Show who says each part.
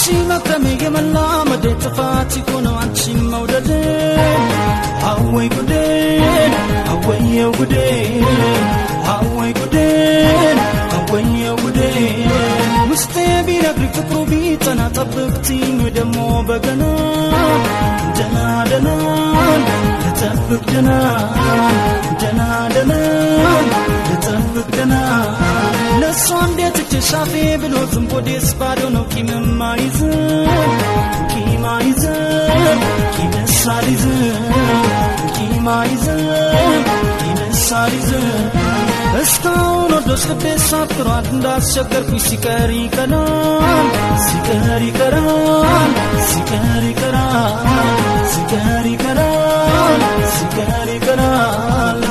Speaker 1: አንቺ መክረሜ የመላመዴ ጥፋት ይሆነው አንቺ መውደዴ አወይ ጉዴ አወየው ጉዴ አወይ ጉዴ አወየው ጉዴ ውስጤ ቢነግርሽ ፍቅሩ ቢጸና ጠብቅቲኝ ደሞ በገና ደና ደና ልጠብቅ ደና ደና ደና ልጠብቅ ደና ለሷ እንዴት ተሻፌ ብሎ ዝም ቦዴስ ባዶ ነው ኪመማይዝ ኪማይዝ ኪመሳሊዝ ኪማይዝ ኪመሳሊዝ እስካሁን ወዶስ ልቤስ አፍቅሯት እንዳስቸገርኩሽ ሲቀር ይቀራል ሲቀር ይቀራል ሲቀር ይቀራል ሲቀር ይቀራል ሲቀር ይቀራል